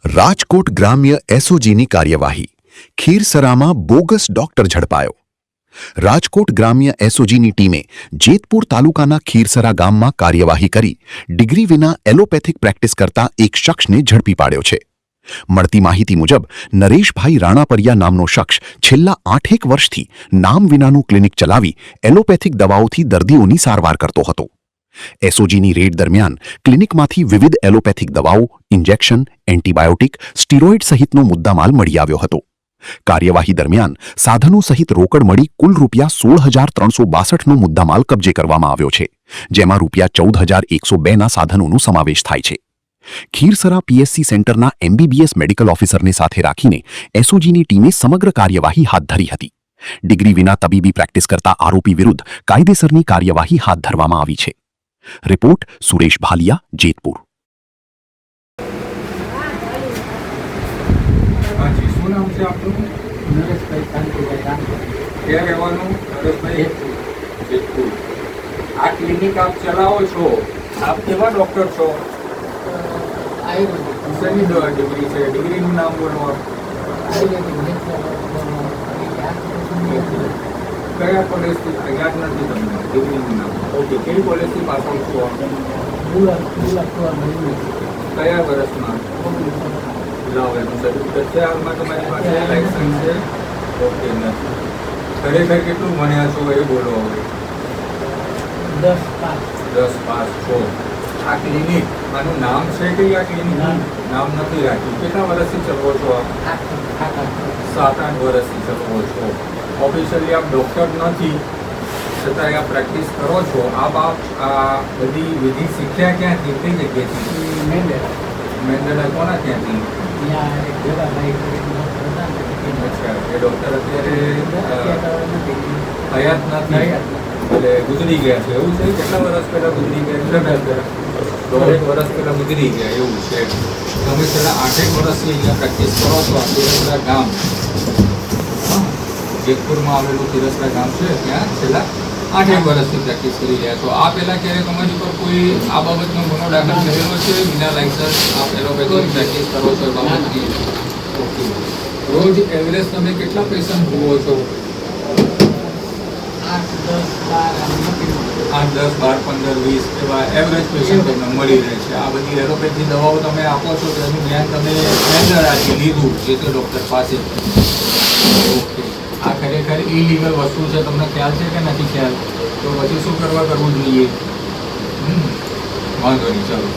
રાજકોટ ગ્રામ્ય એસઓજીની કાર્યવાહી ખીરસરામાં bogus doctor ઝડપાયો। Rajkot ગ્રામ્ય એસઓજીની ટીમે જેતપુર તાલુકાના ખીરસરા ગામમાં કાર્યવાહી કરી ડિગ્રી વિના એલોપેથિક પ્રેક્ટિસ કરતા એક શખ્સને ઝડપી પાડ્યો છે। મળતી માહિતી મુજબ નરેશભાઈ રાણાપરિયા નામનો શખ્સ છેલ્લા 8 વર્ષથી નામ વિનાનું ક્લિનિક ચલાવી એલોપેથિક દવાઓથી દર્દીઓની સારવાર કરતો હતો। એસઓજીની રેડ દરમિયાન ક્લિનિકમાંથી વિવિધ એલોપેથિક દવાઓ, ઇન્જેક્શન, એન્ટીબાયોટિક, સ્ટીરોઇડ સહિતનો મુદ્દામાલ મળી આવ્યો હતો। કાર્યવાહી દરમિયાન સાધનો સહિત રોકડ મળી કુલ ₹16,362નો મુદ્દામાલ કબજે કરવામાં આવ્યો છે, જેમાં ₹14,102ના સાધનોનો સમાવેશ થાય છે। ખીરસરા પીએસસી સેન્ટરના એમબીબીએસ મેડિકલ ઓફિસરને સાથે રાખીને એસઓજીની ટીમે સમગ્ર કાર્યવાહી હાથ ધરી હતી। ડિગ્રી વિના તબીબી પ્રેક્ટિસ કરતા આરોપી વિરુદ્ધ કાયદેસરની કાર્યવાહી હાથ ધરવામાં આવી છે। रिपोर्ट सुरेश भालिया, जेतपुर। हाँ जी, શું નામ છે આપનું? નરેશભાઈ કાંતિભાઈ ક્યાં રહેવાનું? નરેશભાઈ જેતપુર। આ ક્લિનિક આપ ચલાવો છો, આપ કેવા ડૉક્ટર છો? આયુર્વેદિક શેની ડિગ્રી છે? ડિગ્રીનું નામ બોલો આપ। કયા કોલેજથી? યાદ નથી તમને ડિગ્રીનું નામ? ઓકે, કઈ કોલેજથી પાસ આઉટ છો? કયા વર્ષમાં? લાવો એનું સર્ટિફિકેટ છે હાલમાં તમારી પાસે? લાઇસન્સ છે? ઓકે, નથી। ખરેખર કેટલું ભણ્યા છો એ બોલો હવે। 10 પાસ છો। આ ક્લિનિક આનું નામ છે કે આ ક્લિનિક નામ નથી રાખ્યું? કેટલા વર્ષથી ચલાવો છો આપ? 7-8 વર્ષથી ચલાવો છો। ઓફિશિયલી આપ ડૉક્ટર નથી, છતાંય આપ પ્રેક્ટિસ કરો છો। આપ આ બધી વિધિ શીખ્યા ક્યાંથી? કઈ જગ્યાએથી? મેંદડા કોના ત્યાંથી? અચ્છા, એ ડૉક્ટર અત્યારે હયાત નથી, એટલે ગુજરી ગયા છે એવું છે? કેટલા વર્ષ પહેલાં ગુજરી ગયા? 1.5 વર્ષ પહેલાં ગુજરી ગયા એવું છે। તમે છેલ્લા 8 વર્ષથી અહીંયા પ્રેક્ટિસ કરો છો આ ખીરસરા ગામ, જેતપુરમાં આવેલું ખીરસરા ગામ છે, ત્યાં છેલ્લા 8 વર્ષથી પ્રેક્ટિસ કરી રહ્યા છો। આ પહેલાં ક્યારે તમારી પર કોઈ આ બાબતનો ગુનો દાખલ કરેલો છે? વિના લાઇસન્સ આપ એલોપેથિક પ્રેક્ટિસ કરો છો એ બાબતની? ઓકે। રોજ એવરેજ તમે કેટલા પેશન્ટ જુઓ છો? 8, 10, 12, 15, 20 એવા એવરેજ પેશન્ટ તમને મળી રહે છે। આ બધી એલોપેથી દવાઓ તમે આપો છો, તેનું જ્ઞાન તમે મેન્ડરાથી લીધું જે તે ડૉક્ટર પાસે? ઓકે। આ ખરેખર ઇલીગલ વસ્તુ છે, તમને ખ્યાલ છે કે નથી ખ્યાલ? તો પછી શું કરવું જોઈએ? વાંધો નહીં, ચાલો।